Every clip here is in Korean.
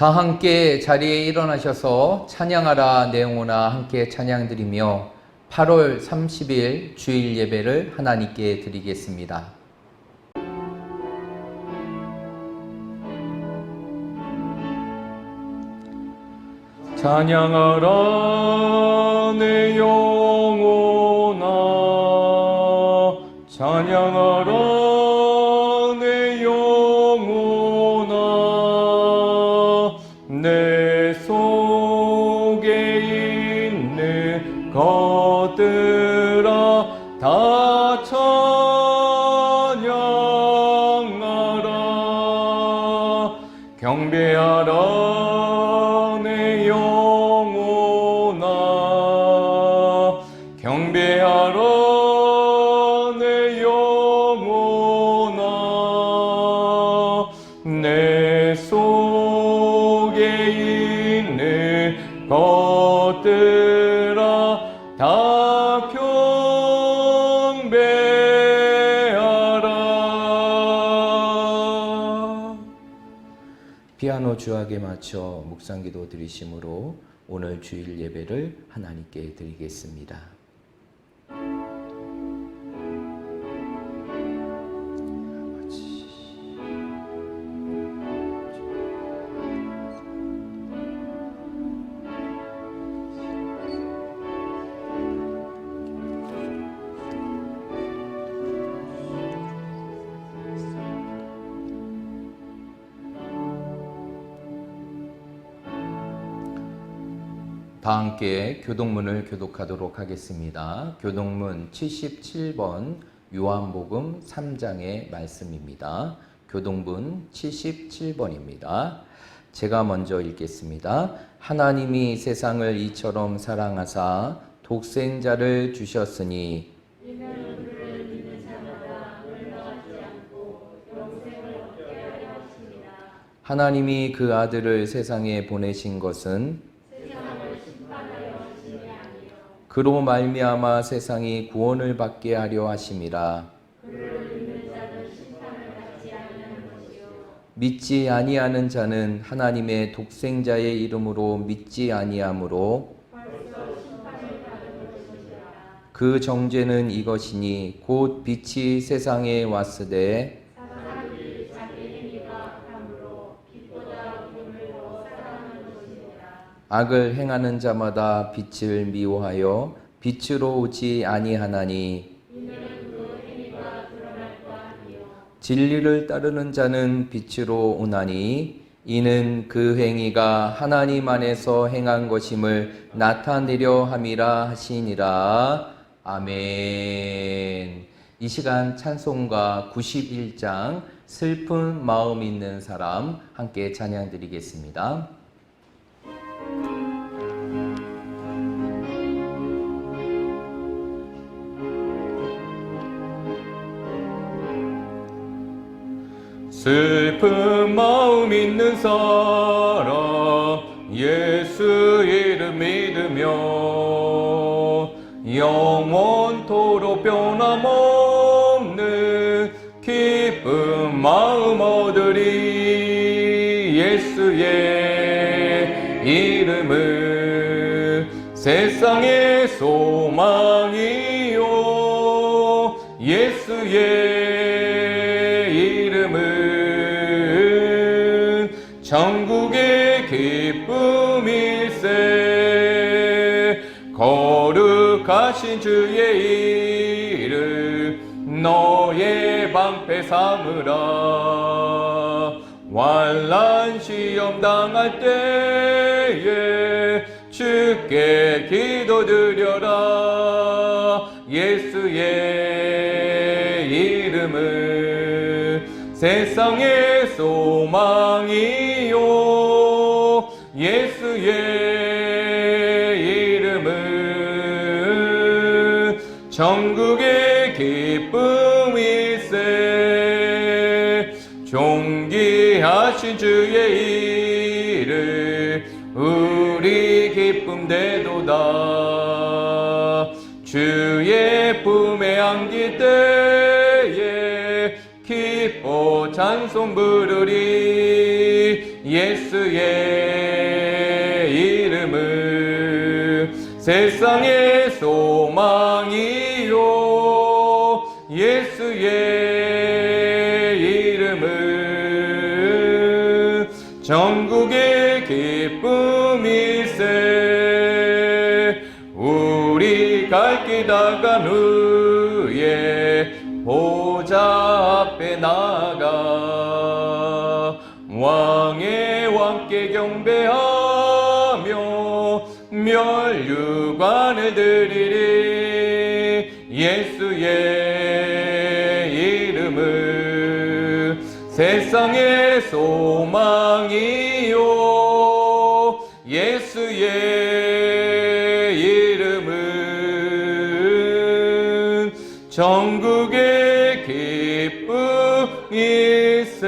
다 함께 자리에 일어나셔서 찬양하라 내용으로 함께 찬양드리며 8월 30일 주일 예배를 하나님께 드리겠습니다. 찬양하라 내 영혼아, 찬양하라 내 영혼아, 내 속에 있는 것들아 다 찬양하라. 경배하라 내 영혼아, 경배하라 내 영혼아, 내 속에 있는 것들아 다 경배하라. 피아노 주악에 맞춰 묵상기도 드리심으로 오늘 주일 예배를 하나님께 드리겠습니다. 다 함께 교동문을 교독하도록 하겠습니다. 교동문 77번 요한복음 3장의 말씀입니다. 교동문 77번입니다. 제가 먼저 읽겠습니다. 하나님이 세상을 이처럼 사랑하사 독생자를 주셨으니 하나님이 그 아들을 세상에 보내신 것은 그로 말미암아 세상이 구원을 받게 하려 하심이라. 믿지 아니하는 자는 하나님의 독생자의 이름으로 믿지 아니하므로 그 정죄는 이것이니 곧 빛이 세상에 왔으되 악을 행하는 자마다 빛을 미워하여 빛으로 오지 아니하나니 진리를 따르는 자는 빛으로 오나니 이는 그 행위가 하나님 안에서 행한 것임을 나타내려 함이라 하시니라. 아멘. 이 시간 찬송가 91장 슬픈 마음 있는 사람 함께 찬양 드리겠습니다. 슬픈 마음 있는 사람 예수 이름 믿으며 영원토록 변함없는 기쁜 마음 얻으리. 예수의 이름은 세상의 소망이요 예수의 천국의 기쁨일세. 거룩하신 주의 이름 너의 방패 삼으라. 환난 시험 당할 때에 주께 기도드려라. 예수의 이름은 세상의 소망이요 예수의 이름은 천국의 기쁨일세. 존귀하신 주의 이름 우리 기쁨 되도다. 주의 품에 안길 때에 기뻐 찬송 부르리. 예수 예수의 이름은 세상의 소망이요 예수의 이름은 전국의 기쁨일세. 우리 갈 길 다간 후에 보좌 앞에 나가 왕의 왕께 경배하며 멸류관을 드리리. 예수의 이름은 세상의 소망이요 예수의 이름은 전국의 기쁨일세.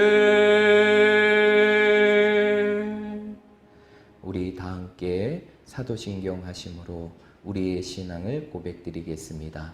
우리 다 함께 사도신경 하심으로 우리의 신앙을 고백드리겠습니다.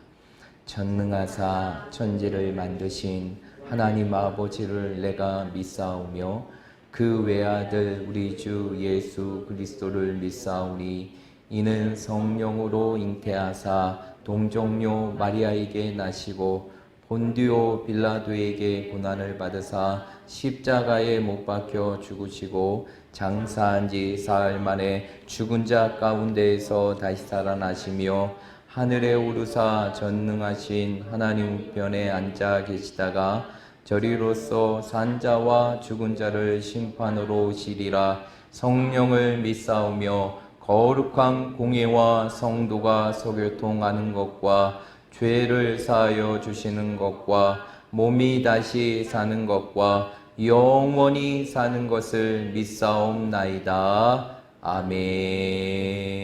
전능하사 천지를 만드신 하나님 아버지를 내가 믿사오며 그 외아들 우리 주 예수 그리스도를 믿사오니 이는 성령으로 잉태하사 동정녀 마리아에게 나시고 본디오 빌라도에게 고난을 받으사 십자가에 못 박혀 죽으시고 장사한 지 사흘 만에 죽은 자 가운데에서 다시 살아나시며 하늘에 오르사 전능하신 하나님 우편에 앉아 계시다가 저리로서 산자와 죽은 자를 심판으로 오시리라. 성령을 믿사오며 거룩한 공예와 성도가 서교통하는 것과 죄를 사하여 주시는 것과 몸이 다시 사는 것과 영원히 사는 것을 믿사옵나이다. 아멘.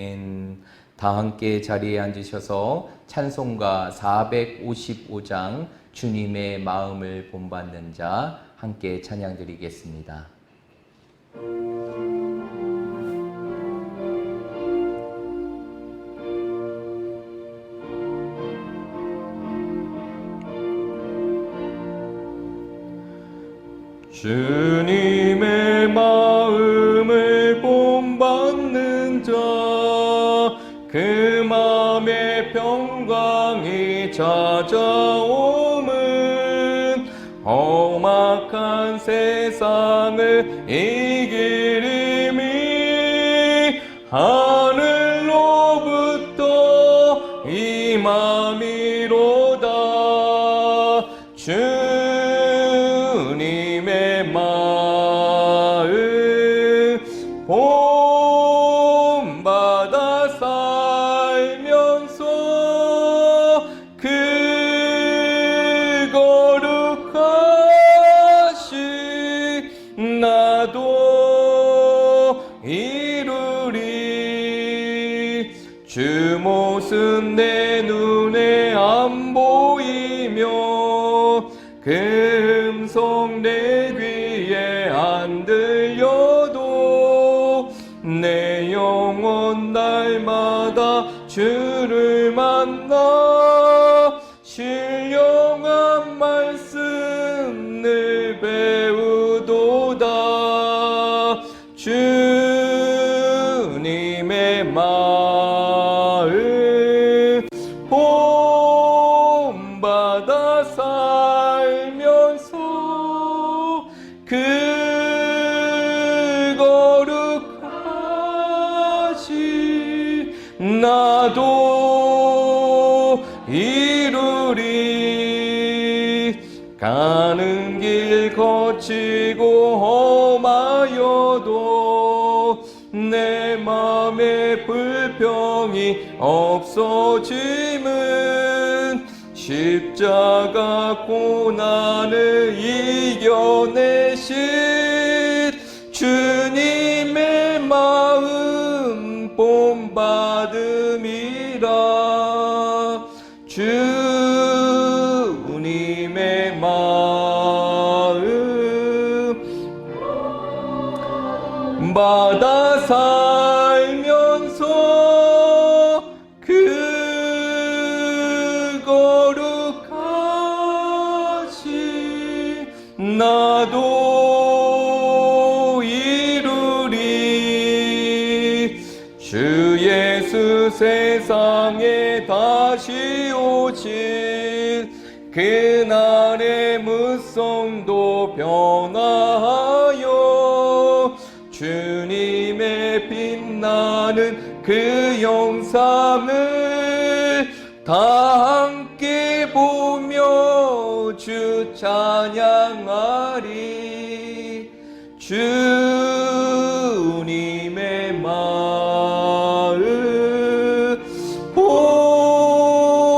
다 함께 자리에 앉으셔서 찬송가 455장 주님의 마음을 본받는 자 함께 찬양 드리겠습니다. 주님의 마음을 본받는 자 그 마음의 평강이 찾아오면 험악한 세상을 이기림이 하늘로부터 임함이로다. 주님의 마음 본받아 살면서 그 거룩하신 나도 이루리. 주 모습 내 눈에 안 보이며 그 음성 내 귀에 안 들려도 내 영혼 날마다 주를 만나 신령한 말씀을 배우도다. 주님의 마음 본받아 살면서 그 거룩하신 나도 이루리. 가는 길 거치고 험하여도 내 맘에 불평이 없어짐은 십자가 고난을 이겨내신 주님의 마음 본받음이라. 주님의 마음 받아 살면서 그 거룩하신 나도 이루리. 땅에 다시 오실 그날의 무성도 변화하여 주님의 빛나는 그 영상을 다 함께 보며 주 찬양하리. 주님의 마음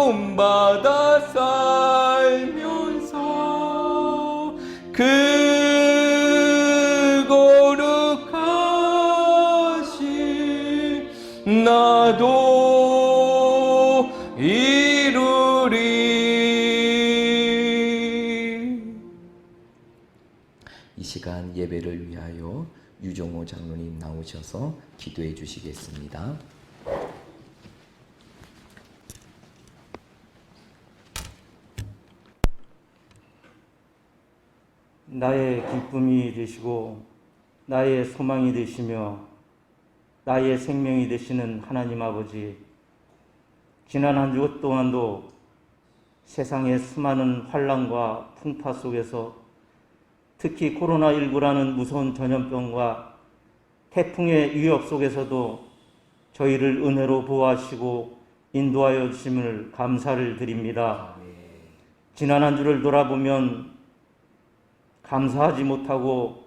본받아 살면서 그 거룩하신 나도 이루리. 이 시간 예배를 위하여 유종호 장로님 나오셔서 기도해 주시겠습니다. 나의 기쁨이 되시고 나의 소망이 되시며 나의 생명이 되시는 하나님 아버지, 지난 한 주 동안도 세상의 수많은 환난과 풍파 속에서 특히 코로나19라는 무서운 전염병과 태풍의 위협 속에서도 저희를 은혜로 보호하시고 인도하여 주심을 감사를 드립니다. 지난 한 주를 돌아보면 감사하지 못하고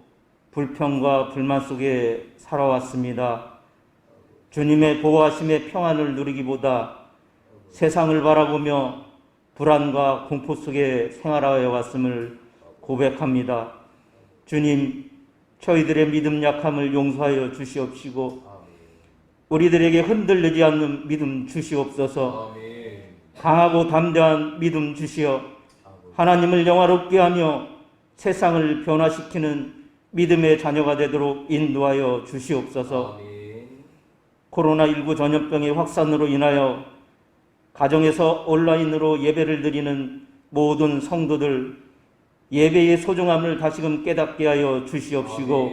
불평과 불만 속에 살아왔습니다. 주님의 보호하심의 평안을 누리기보다 세상을 바라보며 불안과 공포 속에 생활하여 왔음을 고백합니다. 주님, 저희들의 믿음 약함을 용서하여 주시옵시고 우리들에게 흔들리지 않는 믿음 주시옵소서. 강하고 담대한 믿음 주시어 하나님을 영화롭게 하며 세상을 변화시키는 믿음의 자녀가 되도록 인도하여 주시옵소서. 코로나19 전염병의 확산으로 인하여 가정에서 온라인으로 예배를 드리는 모든 성도들 예배의 소중함을 다시금 깨닫게 하여 주시옵시고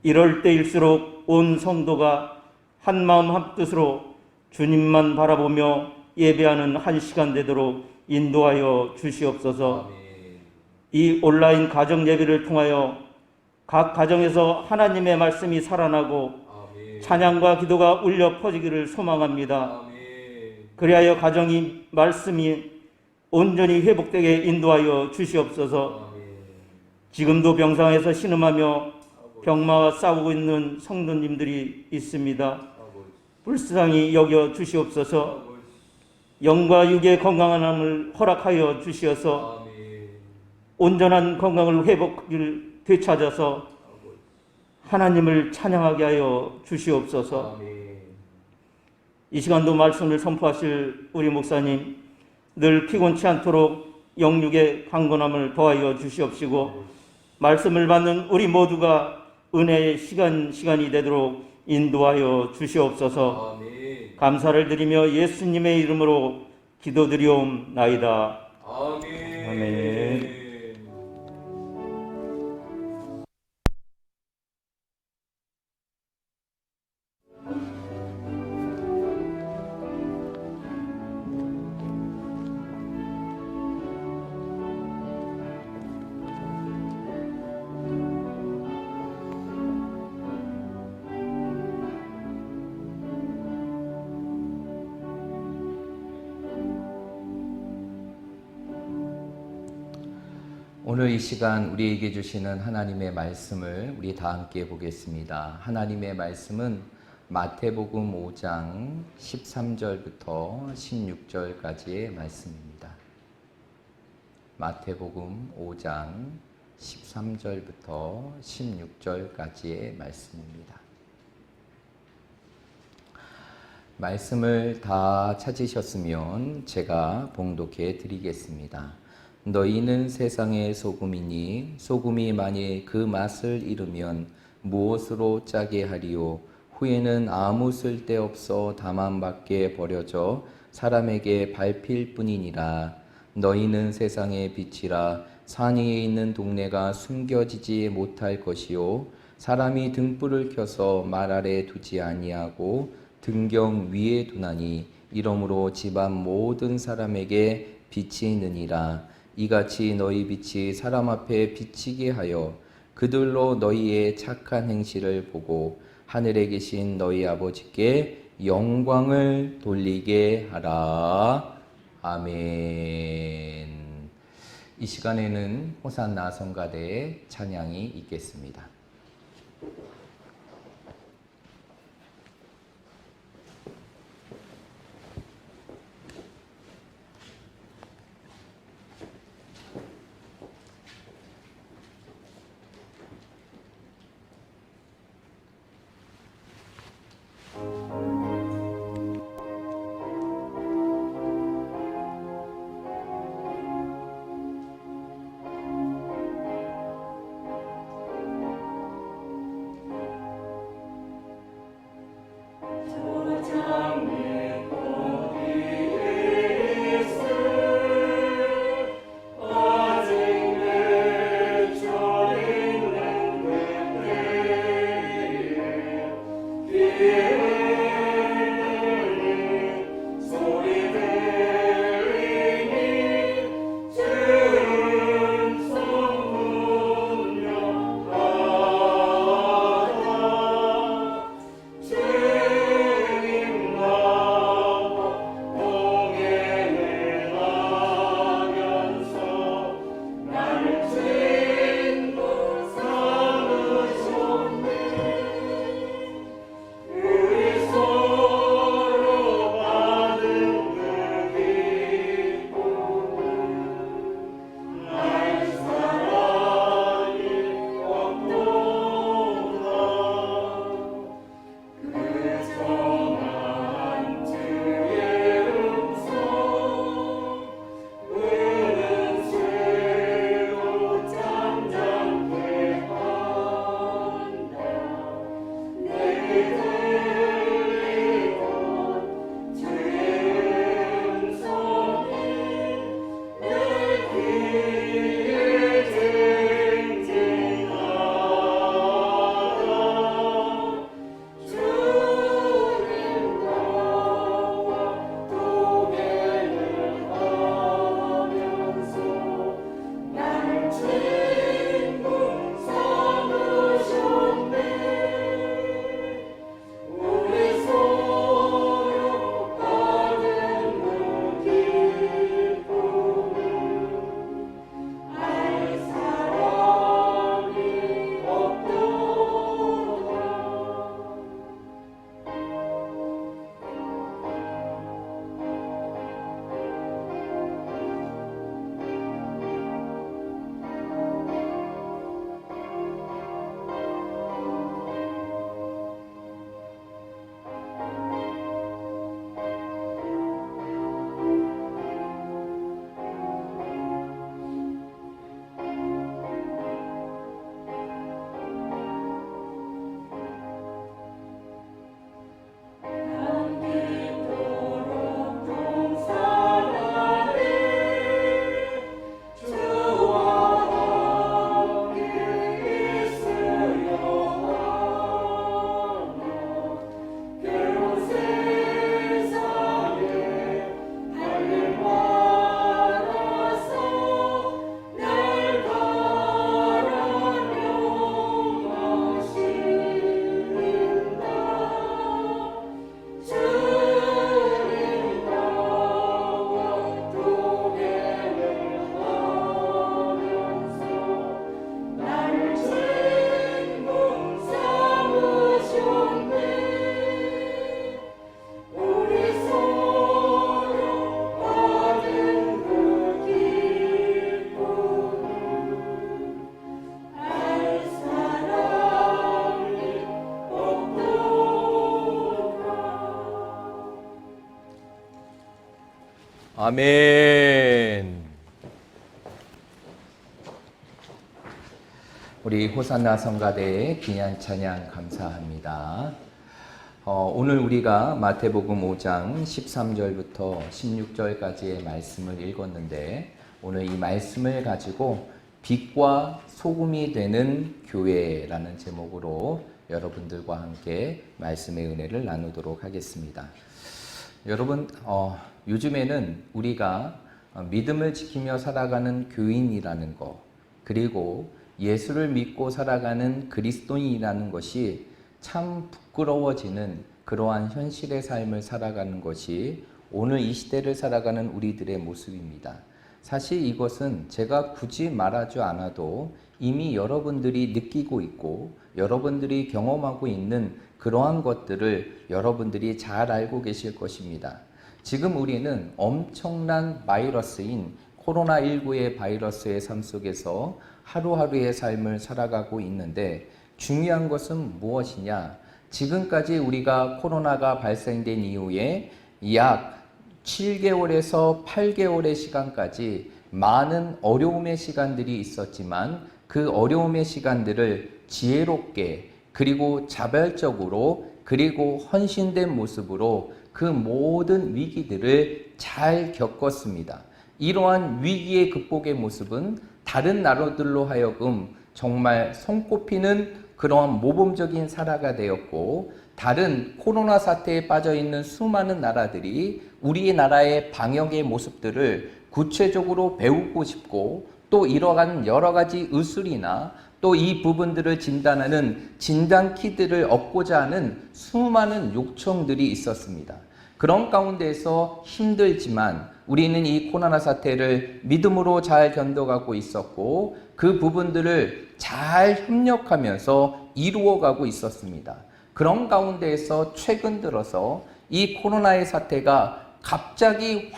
이럴 때일수록 온 성도가 한마음 한뜻으로 주님만 바라보며 예배하는 한 시간 되도록 인도하여 주시옵소서. 이 온라인 가정 예배를 통하여 각 가정에서 하나님의 말씀이 살아나고 찬양과 기도가 울려 퍼지기를 소망합니다. 그리하여 가정이 말씀이 온전히 회복되게 인도하여 주시옵소서. 지금도 병상에서 신음하며 병마와 싸우고 있는 성도님들이 있습니다. 불쌍히 여겨 주시옵소서. 영과 육의 건강함을 허락하여 주시어서 온전한 건강을 회복을 되찾아서 하나님을 찬양하게 하여 주시옵소서. 이 시간도 말씀을 선포하실 우리 목사님 늘 피곤치 않도록 영육의 강건함을 더하여 주시옵시고 말씀을 받는 우리 모두가 은혜의 시간이 되도록 인도하여 주시옵소서. 감사를 드리며 예수님의 이름으로 기도드리옵나이다. 아멘. 오늘 이 시간 우리에게 주시는 하나님의 말씀을 우리 다 함께 보겠습니다. 하나님의 말씀은 마태복음 5장 13절부터 16절까지의 말씀입니다. 마태복음 5장 13절부터 16절까지의 말씀입니다. 말씀을 다 찾으셨으면 제가 봉독해 드리겠습니다. 너희는 세상의 소금이니 소금이 만일 그 맛을 잃으면 무엇으로 짜게 하리요? 후에는 아무 쓸데없어 다만 밖에 버려져 사람에게 밟힐 뿐이니라. 너희는 세상의 빛이라. 산 위에 있는 동네가 숨겨지지 못할 것이요 사람이 등불을 켜서 말 아래 두지 아니하고 등경 위에 두나니 이러므로 집안 모든 사람에게 빛이 있느니라. 이같이 너희 빛이 사람 앞에 비치게 하여 그들로 너희의 착한 행실을 보고 하늘에 계신 너희 아버지께 영광을 돌리게 하라. 아멘. 이 시간에는 호산나 성가대의 찬양이 있겠습니다. 아멘. 우리 호산나 성가대의 기념 찬양 감사합니다. 오늘 우리가 마태복음 5장 13절부터 16절까지의 말씀을 읽었는데, 오늘 이 말씀을 가지고 빛과 소금이 되는 교회라는 제목으로 여러분들과 함께 말씀의 은혜를 나누도록 하겠습니다. 여러분, 요즘에는 우리가 믿음을 지키며 살아가는 교인이라는 거, 그리고 예수를 믿고 살아가는 그리스도인이라는 것이 참 부끄러워지는 그러한 현실의 삶을 살아가는 것이 오늘 이 시대를 살아가는 우리들의 모습입니다. 사실 이것은 제가 굳이 말하지 않아도 이미 여러분들이 느끼고 있고 여러분들이 경험하고 있는 그러한 것들을 여러분들이 잘 알고 계실 것입니다. 지금 우리는 엄청난 바이러스인 코로나19의 바이러스의 삶 속에서 하루하루의 삶을 살아가고 있는데 중요한 것은 무엇이냐? 지금까지 우리가 코로나가 발생된 이후에 약 7개월에서 8개월의 시간까지 많은 어려움의 시간들이 있었지만 그 어려움의 시간들을 지혜롭게 그리고 자발적으로 그리고 헌신된 모습으로 그 모든 위기들을 잘 겪었습니다. 이러한 위기의 극복의 모습은 다른 나라들로 하여금 정말 손꼽히는 그러한 모범적인 사례가 되었고 다른 코로나 사태에 빠져 있는 수많은 나라들이 우리 나라의 방역의 모습들을 구체적으로 배우고 싶고 또 이러한 여러 가지 의술이나 또 이 부분들을 진단하는 진단키트를 얻고자 하는 수많은 요청들이 있었습니다. 그런 가운데서 힘들지만 우리는 이 코로나 사태를 믿음으로 잘 견뎌가고 있었고 그 부분들을 잘 협력하면서 이루어가고 있었습니다. 그런 가운데에서 최근 들어서 이 코로나의 사태가 갑자기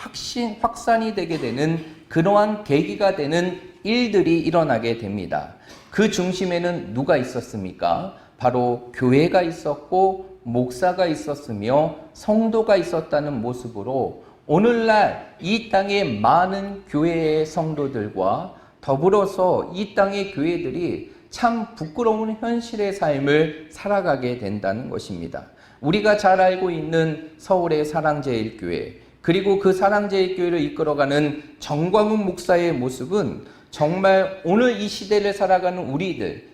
확산이 되게 되는 그러한 계기가 되는 일들이 일어나게 됩니다. 그 중심에는 누가 있었습니까? 바로 교회가 있었고 목사가 있었으며 성도가 있었다는 모습으로 오늘날 이 땅의 많은 교회의 성도들과 더불어서 이 땅의 교회들이 참 부끄러운 현실의 삶을 살아가게 된다는 것입니다. 우리가 잘 알고 있는 서울의 사랑제일교회 그리고 그 사랑제일교회를 이끌어가는 정광훈 목사의 모습은 정말 오늘 이 시대를 살아가는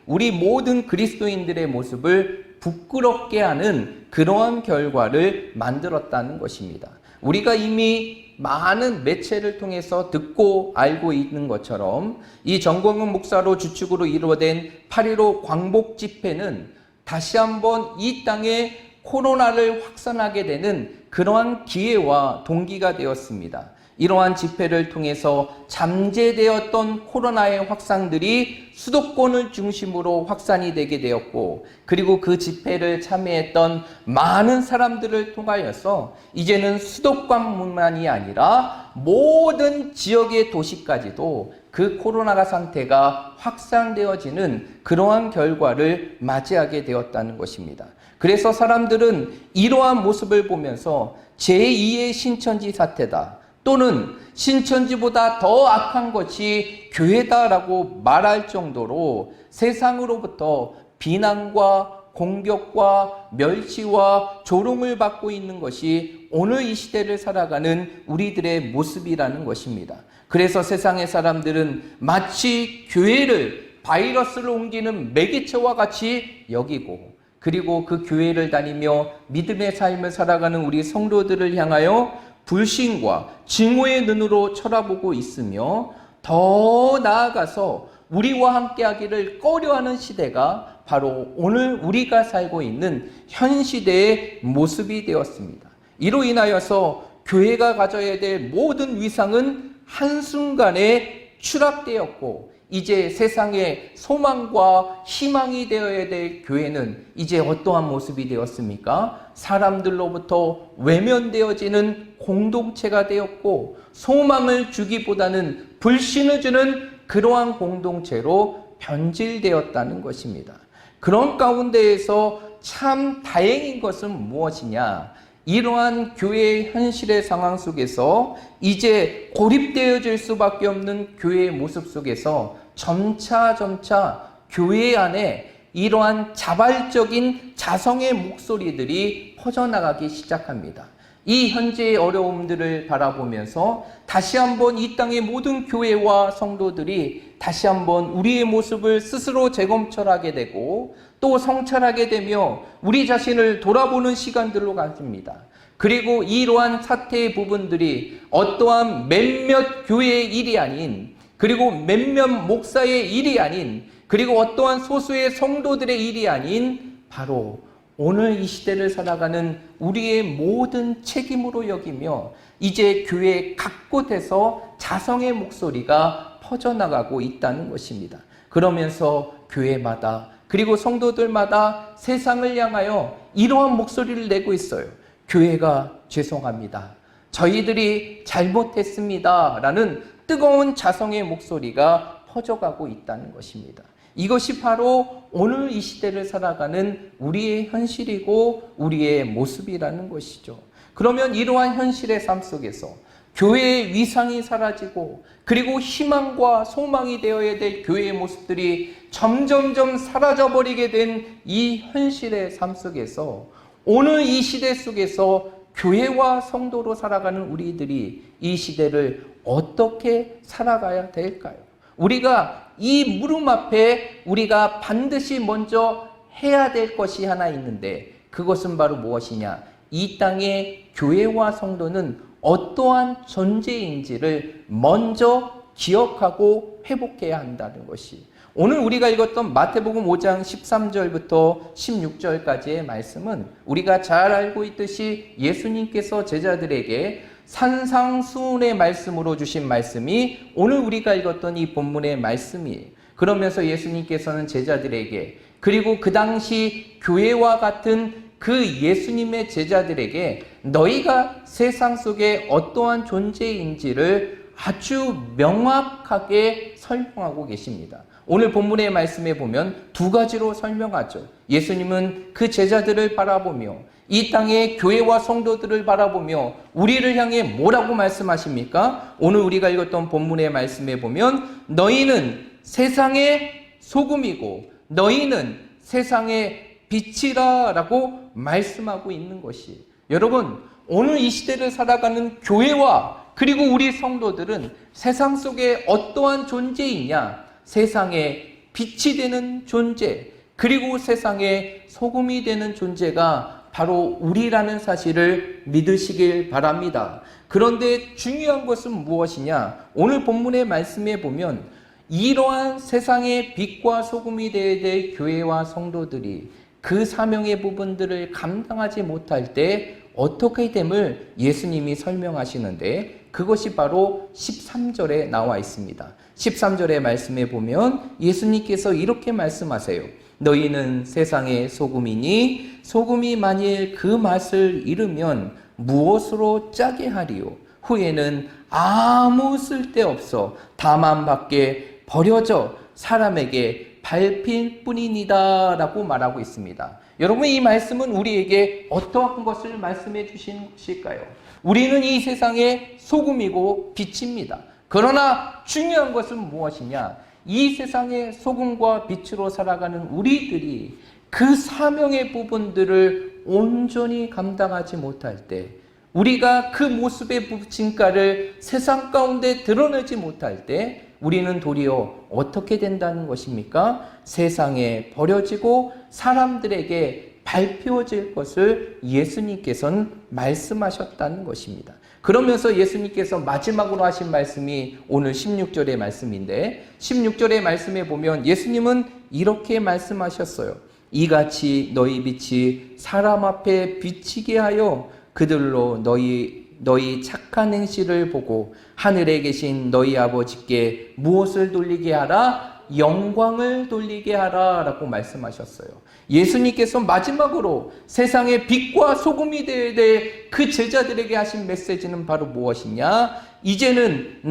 우리 모든 그리스도인들의 모습을 부끄럽게 하는 그러한 결과를 만들었다는 것입니다. 우리가 이미 많은 매체를 통해서 듣고 알고 있는 것처럼 이 정광훈 목사로 주축으로 이루어진 8.15 광복 집회는 다시 한번 이 땅에 코로나를 확산하게 되는 그러한 기회와 동기가 되었습니다. 이러한 집회를 통해서 잠재되었던 코로나의 확산들이 수도권을 중심으로 확산이 되게 되었고 그리고 그 집회를 참여했던 많은 사람들을 통하여서 이제는 수도권뿐만이 아니라 모든 지역의 도시까지도 그 코로나 상태가 확산되어지는 그러한 결과를 맞이하게 되었다는 것입니다. 그래서 사람들은 이러한 모습을 보면서 제2의 신천지 사태다 또는 신천지보다 더 악한 것이 교회다라고 말할 정도로 세상으로부터 비난과 공격과 멸시와 조롱을 받고 있는 것이 오늘 이 시대를 살아가는 우리들의 모습이라는 것입니다. 그래서 세상의 사람들은 마치 교회를 바이러스를 옮기는 매개체와 같이 여기고 그리고 그 교회를 다니며 믿음의 삶을 살아가는 우리 성도들을 향하여 불신과 증오의 눈으로 쳐다보고 있으며 더 나아가서 우리와 함께하기를 꺼려하는 시대가 바로 오늘 우리가 살고 있는 현 시대의 모습이 되었습니다. 이로 인하여서 교회가 가져야 될 모든 위상은 한순간에 추락되었고 이제 세상의 소망과 희망이 되어야 될 교회는 이제 어떠한 모습이 되었습니까? 사람들로부터 외면되어지는 공동체가 되었고 소망을 주기보다는 불신을 주는 그러한 공동체로 변질되었다는 것입니다. 그런 가운데에서 참 다행인 것은 무엇이냐? 이러한 교회의 현실의 상황 속에서 이제 고립되어질 수밖에 없는 교회의 모습 속에서 점차 교회 안에 이러한 자발적인 자성의 목소리들이 퍼져나가기 시작합니다. 이 현재의 어려움들을 바라보면서 다시 한번 이 땅의 모든 교회와 성도들이 다시 한번 우리의 모습을 스스로 재검찰하게 되고 또 성찰하게 되며 우리 자신을 돌아보는 시간들로 가집니다. 그리고 이러한 사태의 부분들이 어떠한 몇몇 교회의 일이 아닌, 그리고 몇몇 목사의 일이 아닌, 그리고 어떠한 소수의 성도들의 일이 아닌 바로 오늘 이 시대를 살아가는 우리의 모든 책임으로 여기며 이제 교회 각곳에서 자성의 목소리가 퍼져나가고 있다는 것입니다. 그러면서 교회마다 그리고 성도들마다 세상을 향하여 이러한 목소리를 내고 있어요. 교회가 죄송합니다. 저희들이 잘못했습니다. 라는 뜨거운 자성의 목소리가 퍼져가고 있다는 것입니다. 이것이 바로 오늘 이 시대를 살아가는 우리의 현실이고 우리의 모습이라는 것이죠. 그러면 이러한 현실의 삶 속에서 교회의 위상이 사라지고 그리고 희망과 소망이 되어야 될 교회의 모습들이 점점점 사라져버리게 된 이 현실의 삶 속에서 오늘 이 시대 속에서 교회와 성도로 살아가는 우리들이 이 시대를 어떻게 살아가야 될까요? 우리가 이 물음 앞에 우리가 반드시 먼저 해야 될 것이 하나 있는데 그것은 바로 무엇이냐? 이 땅의 교회와 성도는 어떠한 존재인지를 먼저 기억하고 회복해야 한다는 것이, 오늘 우리가 읽었던 마태복음 5장 13절부터 16절까지의 말씀은 우리가 잘 알고 있듯이 예수님께서 제자들에게 산상수훈의 말씀으로 주신 말씀이 오늘 우리가 읽었던 이 본문의 말씀이에요. 그러면서 예수님께서는 제자들에게, 그리고 그 당시 교회와 같은 그 예수님의 제자들에게 너희가 세상 속에 어떠한 존재인지를 아주 명확하게 설명하고 계십니다. 오늘 본문의 말씀에 보면 두 가지로 설명하죠. 예수님은 그 제자들을 바라보며 이 땅의 교회와 성도들을 바라보며 우리를 향해 뭐라고 말씀하십니까? 오늘 우리가 읽었던 본문의 말씀에 보면 너희는 세상의 소금이고 너희는 세상의 빛이라 라고 말씀하고 있는 것이, 여러분 오늘 이 시대를 살아가는 교회와 그리고 우리 성도들은 세상 속에 어떠한 존재이냐? 세상의 빛이 되는 존재, 그리고 세상의 소금이 되는 존재가 바로 우리라는 사실을 믿으시길 바랍니다. 그런데 중요한 것은 무엇이냐? 오늘 본문의 말씀에 보면 이러한 세상의 빛과 소금이 되어야 될 교회와 성도들이 그 사명의 부분들을 감당하지 못할 때 어떻게 됨을 예수님이 설명하시는데 그것이 바로 13절에 나와 있습니다. 13절의 말씀에 보면 예수님께서 이렇게 말씀하세요. 너희는 세상의 소금이니 소금이 만일 그 맛을 잃으면 무엇으로 짜게 하리요? 후에는 아무 쓸데없어 다만 밖에 버려져 사람에게 밟힐 뿐이니다 라고 말하고 있습니다. 여러분 이 말씀은 우리에게 어떠한 것을 말씀해 주신 것일까요? 우리는 이 세상의 소금이고 빛입니다. 그러나 중요한 것은 무엇이냐? 이 세상의 소금과 빛으로 살아가는 우리들이 그 사명의 부분들을 온전히 감당하지 못할 때, 우리가 그 모습의 진가를 세상 가운데 드러내지 못할 때 우리는 도리어 어떻게 된다는 것입니까? 세상에 버려지고 사람들에게 밟혀질 것을 예수님께서는 말씀하셨다는 것입니다. 그러면서 예수님께서 마지막으로 하신 말씀이 오늘 16절의 말씀인데 16절의 말씀에 보면 예수님은 이렇게 말씀하셨어요. 이같이 너희 빛이 사람 앞에 비치게 하여 그들로 너희 착한 행실을 보고 하늘에 계신 너희 아버지께 무엇을 돌리게 하라? 영광을 돌리게 하라 라고 말씀하셨어요. 예수님께서 마지막으로 세상의 빛과 소금이 되어야 될 그 제자들에게 하신 메시지는 바로 무엇이냐? 이제는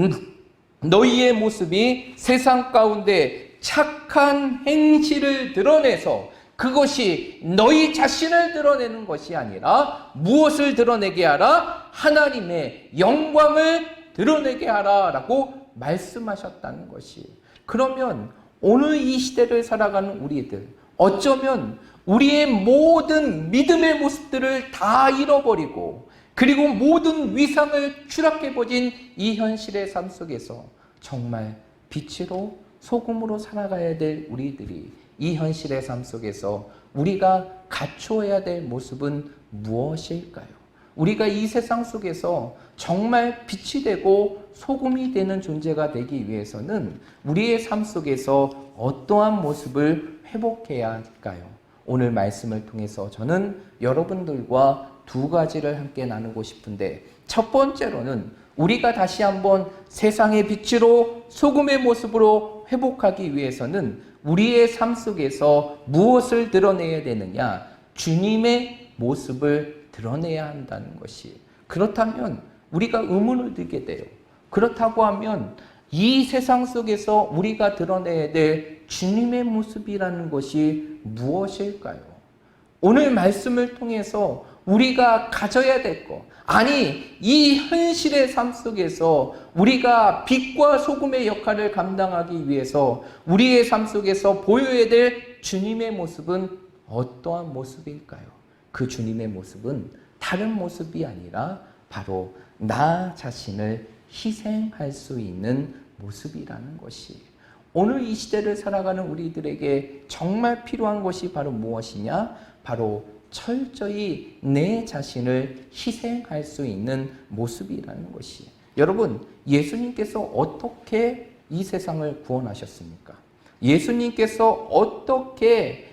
너희의 모습이 세상 가운데 착한 행실을 드러내서 그것이 너희 자신을 드러내는 것이 아니라 무엇을 드러내게 하라? 하나님의 영광을 드러내게 하라 라고 말씀하셨다는 것이, 그러면 오늘 이 시대를 살아가는 우리들, 어쩌면 우리의 모든 믿음의 모습들을 다 잃어버리고 그리고 모든 위상을 추락해버린 이 현실의 삶 속에서 정말 빛으로 소금으로 살아가야 될 우리들이 이 현실의 삶 속에서 우리가 갖추어야 될 모습은 무엇일까요? 우리가 이 세상 속에서 정말 빛이 되고 소금이 되는 존재가 되기 위해서는 우리의 삶 속에서 어떠한 모습을 회복해야 할까요? 오늘 말씀을 통해서 저는 여러분들과 두 가지를 함께 나누고 싶은데, 첫 번째로는 우리가 다시 한번 세상의 빛으로 소금의 모습으로 회복하기 위해서는 우리의 삶 속에서 무엇을 드러내야 되느냐? 주님의 모습을 드러내야 한다는 것이. 그렇다면 우리가 의문을 들게 돼요. 그렇다고 하면 이 세상 속에서 우리가 드러내야 될 주님의 모습이라는 것이 무엇일까요? 오늘 말씀을 통해서 우리가 가져야 될 것, 아니 이 현실의 삶 속에서 우리가 빛과 소금의 역할을 감당하기 위해서 우리의 삶 속에서 보여야 될 주님의 모습은 어떠한 모습일까요? 그 주님의 모습은 다른 모습이 아니라 바로 나 자신을 희생할 수 있는 모습이라는 것이, 오늘 이 시대를 살아가는 우리들에게 정말 필요한 것이 바로 무엇이냐? 바로 철저히 내 자신을 희생할 수 있는 모습이라는 것이. 여러분, 예수님께서 어떻게 이 세상을 구원하셨습니까? 예수님께서 어떻게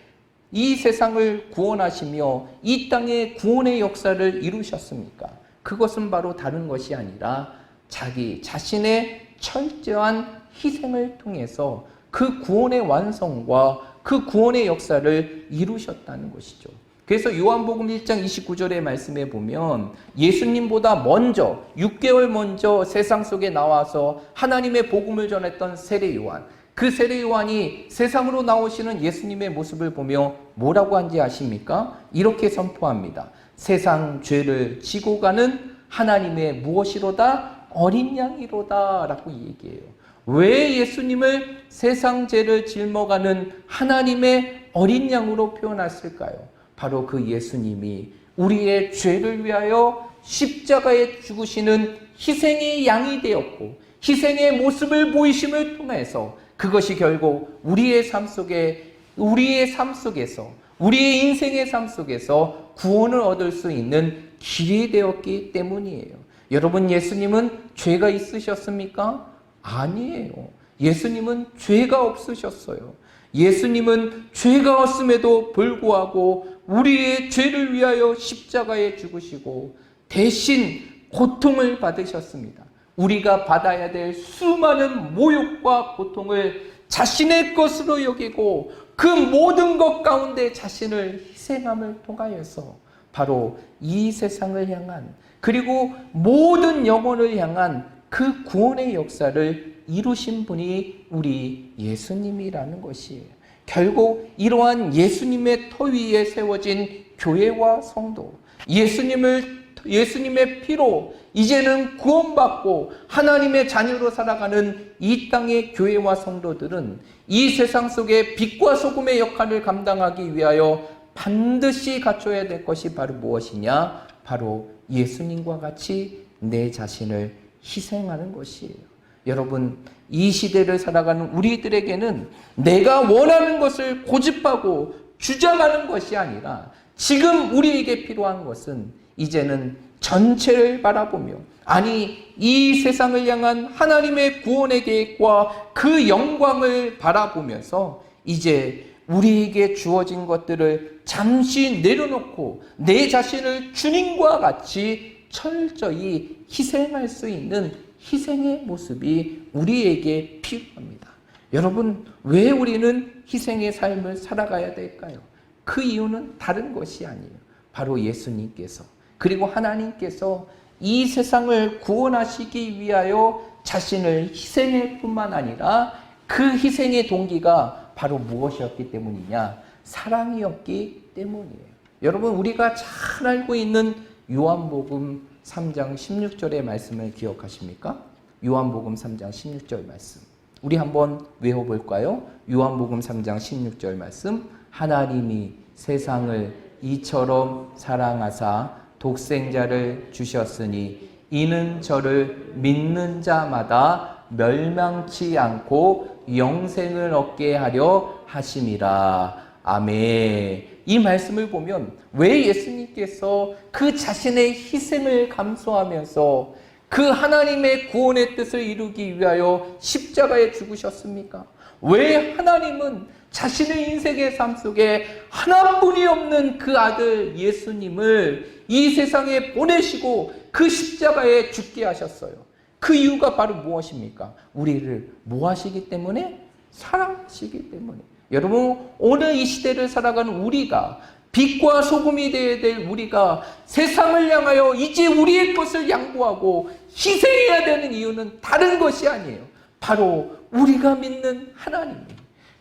이 세상을 구원하시며 이 땅의 구원의 역사를 이루셨습니까? 그것은 바로 다른 것이 아니라 자기 자신의 철저한 희생을 통해서 그 구원의 완성과 그 구원의 역사를 이루셨다는 것이죠. 그래서 요한복음 1장 29절의 말씀에 보면 예수님보다 먼저 6개월 먼저 세상 속에 나와서 하나님의 복음을 전했던 세례 요한, 그 세례 요한이 세상으로 나오시는 예수님의 모습을 보며 뭐라고 한지 아십니까? 이렇게 선포합니다. 세상 죄를 지고 가는 하나님의 무엇이로다? 어린 양이로다 라고 얘기해요. 왜 예수님을 세상 죄를 짊어가는 하나님의 어린 양으로 표현했을까요? 바로 그 예수님이 우리의 죄를 위하여 십자가에 죽으시는 희생의 양이 되었고, 희생의 모습을 보이심을 통해서 그것이 결국 우리의 삶 속에서 우리의 인생의 삶 속에서 구원을 얻을 수 있는 길이 되었기 때문이에요. 여러분, 예수님은 죄가 있으셨습니까? 아니에요. 예수님은 죄가 없으셨어요. 예수님은 죄가 없음에도 불구하고 우리의 죄를 위하여 십자가에 죽으시고 대신 고통을 받으셨습니다. 우리가 받아야 될 수많은 모욕과 고통을 자신의 것으로 여기고 그 모든 것 가운데 자신을 희생함을 통하여서 바로 이 세상을 향한, 그리고 모든 영혼을 향한 그 구원의 역사를 이루신 분이 우리 예수님이라는 것이에요. 결국 이러한 예수님의 터 위에 세워진 교회와 성도, 예수님의 피로 이제는 구원받고 하나님의 자녀로 살아가는 이 땅의 교회와 성도들은 이 세상 속에 빛과 소금의 역할을 감당하기 위하여 반드시 갖춰야 될 것이 바로 무엇이냐? 바로 예수님과 같이 내 자신을 희생하는 것이에요. 여러분, 이 시대를 살아가는 우리들에게는 내가 원하는 것을 고집하고 주장하는 것이 아니라 지금 우리에게 필요한 것은 이제는 전체를 바라보며, 아니 이 세상을 향한 하나님의 구원의 계획과 그 영광을 바라보면서 이제 우리에게 주어진 것들을 잠시 내려놓고 내 자신을 주님과 같이 철저히 희생할 수 있는 희생의 모습이 우리에게 필요합니다. 여러분, 왜 우리는 희생의 삶을 살아가야 될까요? 그 이유는 다른 것이 아니에요. 바로 예수님께서, 그리고 하나님께서 이 세상을 구원하시기 위하여 자신을 희생할 뿐만 아니라 그 희생의 동기가 바로 무엇이었기 때문이냐? 사랑이었기 때문이에요. 여러분, 우리가 잘 알고 있는 요한복음 3장 16절의 말씀을 기억하십니까? 요한복음 3장 16절 말씀. 우리 한번 외워볼까요? 요한복음 3장 16절 말씀. 하나님이 세상을 이처럼 사랑하사 독생자를 주셨으니 이는 저를 믿는 자마다 멸망치 않고 영생을 얻게 하려 하심이라. 아멘. 이 말씀을 보면 왜 예수님께서 그 자신의 희생을 감수하면서 그 하나님의 구원의 뜻을 이루기 위하여 십자가에 죽으셨습니까? 왜 하나님은 자신의 인생의 삶 속에 하나뿐이 없는 그 아들 예수님을 이 세상에 보내시고 그 십자가에 죽게 하셨어요? 그 이유가 바로 무엇입니까? 우리를 뭐 하시기 때문에? 사랑하시기 때문에. 여러분, 오늘 이 시대를 살아가는 우리가, 빛과 소금이 되어야 될 우리가 세상을 향하여 이제 우리의 것을 양보하고 희생해야 되는 이유는 다른 것이 아니에요. 바로 우리가 믿는 하나님,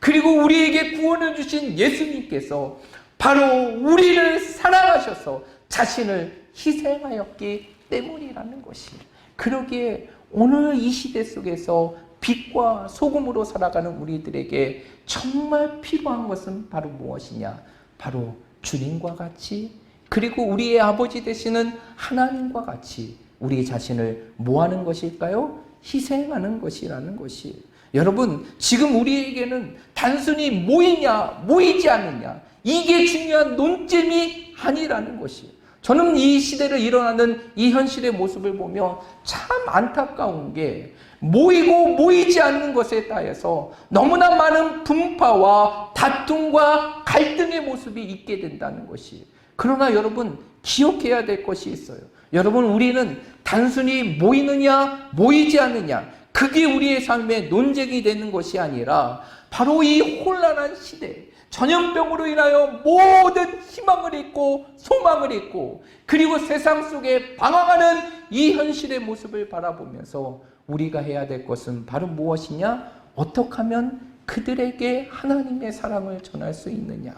그리고 우리에게 구원을 주신 예수님께서 바로 우리를 사랑하셔서 자신을 희생하였기 때문이라는 것이에요. 그러기에 오늘 이 시대 속에서 빛과 소금으로 살아가는 우리들에게 정말 필요한 것은 바로 무엇이냐? 바로 주님과 같이, 그리고 우리의 아버지 되시는 하나님과 같이 우리 자신을 뭐 하는 것일까요? 희생하는 것이라는 것이에요. 여러분, 지금 우리에게는 단순히 모이냐 모이지 않느냐 이게 중요한 논점이 아니라는 것이에요. 저는 이 시대를 일어나는 이 현실의 모습을 보며 참 안타까운 게, 모이고 모이지 않는 것에 따라서 너무나 많은 분파와 다툼과 갈등의 모습이 있게 된다는 것이에요. 그러나 여러분, 기억해야 될 것이 있어요. 여러분, 우리는 단순히 모이느냐 모이지 않느냐 그게 우리의 삶의 논쟁이 되는 것이 아니라 바로 이 혼란한 시대, 전염병으로 인하여 모든 희망을 잃고 소망을 잃고 그리고 세상 속에 방황하는 이 현실의 모습을 바라보면서 우리가 해야 될 것은 바로 무엇이냐? 어떻게 하면 그들에게 하나님의 사랑을 전할 수 있느냐?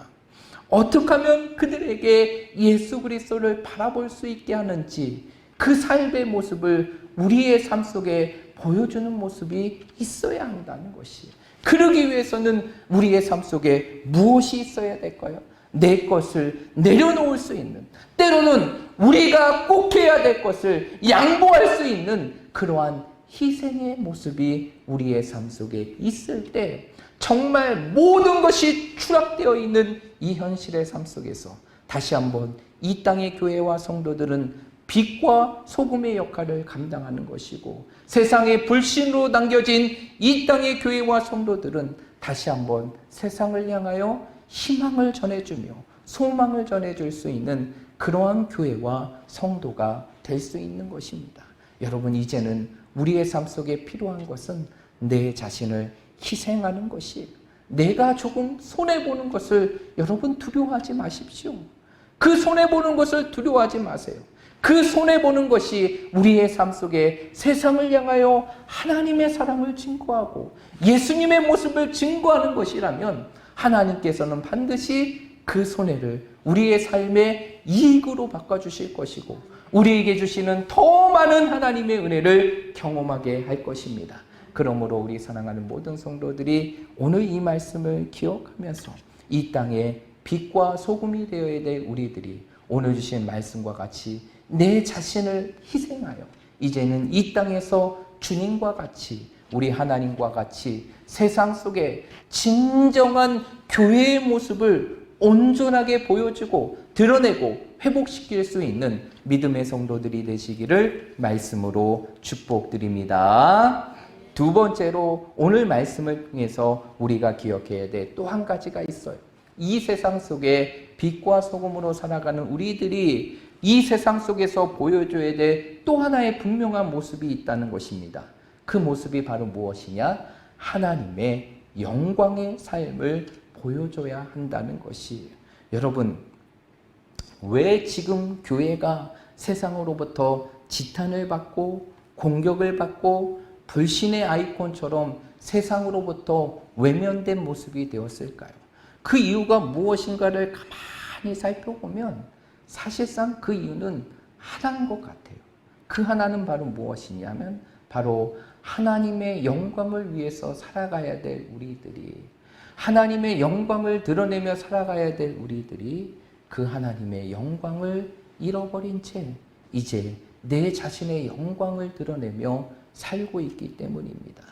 어떻게 하면 그들에게 예수 그리스도를 바라볼 수 있게 하는지, 그 삶의 모습을 우리의 삶 속에 보여주는 모습이 있어야 한다는 것이에요. 그러기 위해서는 우리의 삶 속에 무엇이 있어야 될까요? 내 것을 내려놓을 수 있는, 때로는 우리가 꼭 해야 될 것을 양보할 수 있는 그러한 희생의 모습이 우리의 삶 속에 있을 때 정말 모든 것이 추락되어 있는 이 현실의 삶 속에서 다시 한번 이 땅의 교회와 성도들은 빛과 소금의 역할을 감당하는 것이고, 세상의 불신으로 남겨진 이 땅의 교회와 성도들은 다시 한번 세상을 향하여 희망을 전해주며 소망을 전해줄 수 있는 그러한 교회와 성도가 될 수 있는 것입니다. 여러분, 이제는 우리의 삶 속에 필요한 것은 내 자신을 희생하는 것이에요. 내가 조금 손해보는 것을 여러분 두려워하지 마십시오. 그 손해보는 것을 두려워하지 마세요. 그 손해보는 것이 우리의 삶 속에 세상을 향하여 하나님의 사랑을 증거하고 예수님의 모습을 증거하는 것이라면 하나님께서는 반드시 그 손해를 우리의 삶의 이익으로 바꿔주실 것이고 우리에게 주시는 더 많은 하나님의 은혜를 경험하게 할 것입니다. 그러므로 우리 사랑하는 모든 성도들이 오늘 이 말씀을 기억하면서 이 땅에 빛과 소금이 되어야 될 우리들이 오늘 주신 말씀과 같이 내 자신을 희생하여 이제는 이 땅에서 주님과 같이, 우리 하나님과 같이 세상 속에 진정한 교회의 모습을 온전하게 보여주고 드러내고 회복시킬 수 있는 믿음의 성도들이 되시기를 말씀으로 축복드립니다. 두 번째로 오늘 말씀을 통해서 우리가 기억해야 될 또 한 가지가 있어요. 이 세상 속에 빛과 소금으로 살아가는 우리들이 이 세상 속에서 보여줘야 될 또 하나의 분명한 모습이 있다는 것입니다. 그 모습이 바로 무엇이냐? 하나님의 영광의 삶을 보여줘야 한다는 것이에요. 여러분, 왜 지금 교회가 세상으로부터 지탄을 받고 공격을 받고 불신의 아이콘처럼 세상으로부터 외면된 모습이 되었을까요? 그 이유가 무엇인가를 가만히 살펴보면 사실상 그 이유는 하나인 것 같아요. 그 하나는 바로 무엇이냐면 바로 하나님의 영광을 위해서 살아가야 될 우리들이, 하나님의 영광을 드러내며 살아가야 될 우리들이 그 하나님의 영광을 잃어버린 채 이제 내 자신의 영광을 드러내며 살고 있기 때문입니다.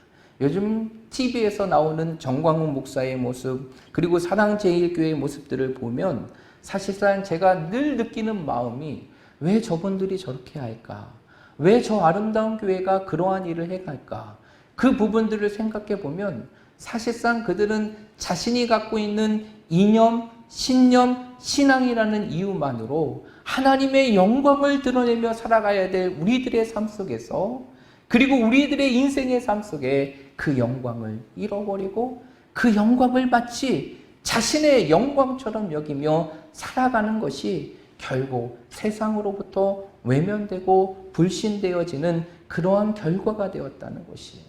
요즘 TV에서 나오는 정광훈 목사의 모습, 그리고 사랑제일교회의 모습들을 보면 사실상 제가 늘 느끼는 마음이 왜 저분들이 저렇게 할까? 왜 저 아름다운 교회가 그러한 일을 해갈까? 그 부분들을 생각해 보면 사실상 그들은 자신이 갖고 있는 이념, 신념, 신앙이라는 이유만으로 하나님의 영광을 드러내며 살아가야 될 우리들의 삶 속에서, 그리고 우리들의 인생의 삶 속에 그 영광을 잃어버리고 그 영광을 마치 자신의 영광처럼 여기며 살아가는 것이 결국 세상으로부터 외면되고 불신되어지는 그러한 결과가 되었다는 것이,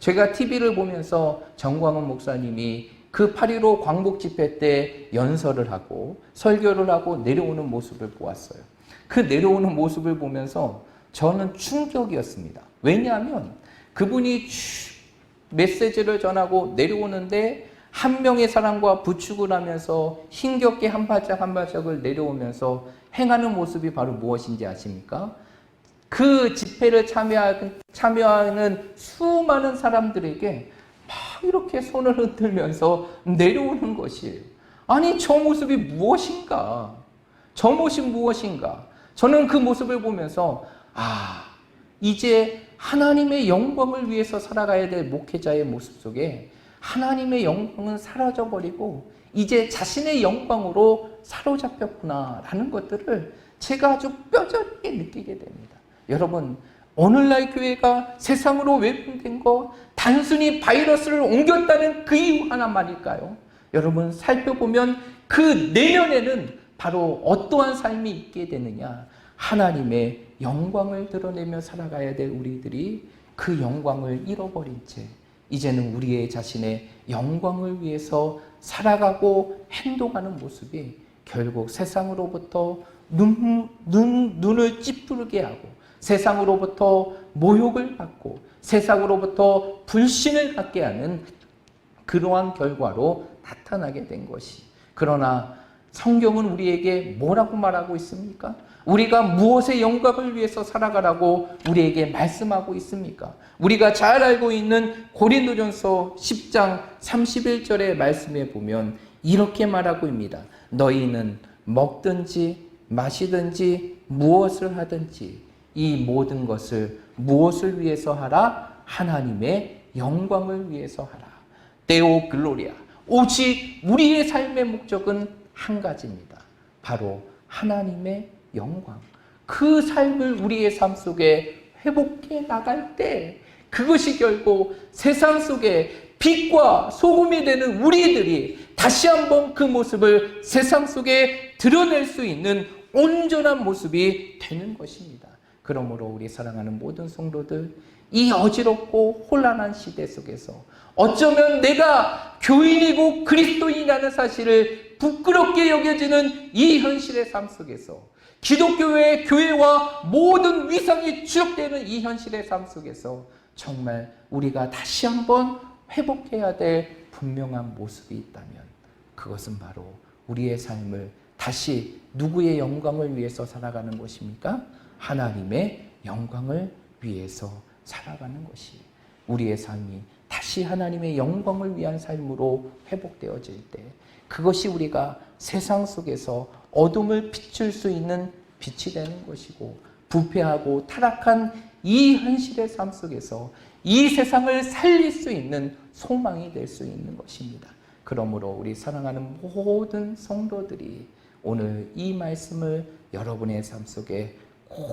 제가 TV를 보면서 정광훈 목사님이 그 8.15 광복 집회 때 연설을 하고 설교를 하고 내려오는 모습을 보았어요. 그 내려오는 모습을 보면서 저는 충격이었습니다. 왜냐하면 그분이 메시지를 전하고 내려오는데 한 명의 사람과 부축을 하면서 힘겹게 한 발짝 한 발짝을 내려오면서 행하는 모습이 바로 무엇인지 아십니까? 그 집회를 참여하는 수많은 사람들에게 막 이렇게 손을 흔들면서 내려오는 것이에요. 아니, 저 모습이 무엇인가? 저 모습이 무엇인가? 저는 그 모습을 보면서 이제 하나님의 영광을 위해서 살아가야 될 목회자의 모습 속에 하나님의 영광은 사라져버리고 이제 자신의 영광으로 사로잡혔구나라는 것들을 제가 아주 뼈저리게 느끼게 됩니다. 여러분, 오늘날 교회가 세상으로 외분된 거 단순히 바이러스를 옮겼다는 그 이유 하나만일까요? 여러분, 살펴보면 그 내면에는 바로 어떠한 삶이 있게 되느냐, 하나님의 영광을 드러내며 살아가야 될 우리들이 그 영광을 잃어버린 채 이제는 우리의 자신의 영광을 위해서 살아가고 행동하는 모습이 결국 세상으로부터 눈을 찌푸르게 하고 세상으로부터 모욕을 받고 세상으로부터 불신을 갖게 하는 그러한 결과로 나타나게 된 것이, 그러나 성경은 우리에게 뭐라고 말하고 있습니까? 우리가 무엇의 영광을 위해서 살아가라고 우리에게 말씀하고 있습니까? 우리가 잘 알고 있는 고린도전서 10장 31절의 말씀에 보면 이렇게 말하고 있습니다. 너희는 먹든지 마시든지 무엇을 하든지 이 모든 것을 무엇을 위해서 하라? 하나님의 영광을 위해서 하라. 데오 글로리아. 오직 우리의 삶의 목적은 한 가지입니다. 바로 하나님의 영광. 그 삶을 우리의 삶 속에 회복해 나갈 때 그것이 결국 세상 속에 빛과 소금이 되는 우리들이 다시 한번 그 모습을 세상 속에 드러낼 수 있는 온전한 모습이 되는 것입니다. 그러므로 우리 사랑하는 모든 성도들, 이 어지럽고 혼란한 시대 속에서 어쩌면 내가 교인이고 그리스도인이라는 사실을 부끄럽게 여겨지는 이 현실의 삶 속에서, 기독교의 교회와 모든 위상이 추적되는 이 현실의 삶 속에서 정말 우리가 다시 한번 회복해야 될 분명한 모습이 있다면 그것은 바로 우리의 삶을 다시 누구의 영광을 위해서 살아가는 것입니까? 하나님의 영광을 위해서 살아가는 것이, 우리의 삶이 다시 하나님의 영광을 위한 삶으로 회복되어질 때 그것이 우리가 세상 속에서 어둠을 비출 수 있는 빛이 되는 것이고, 부패하고 타락한 이 현실의 삶 속에서 이 세상을 살릴 수 있는 소망이 될 수 있는 것입니다. 그러므로 우리 사랑하는 모든 성도들이 오늘 이 말씀을 여러분의 삶 속에 꼭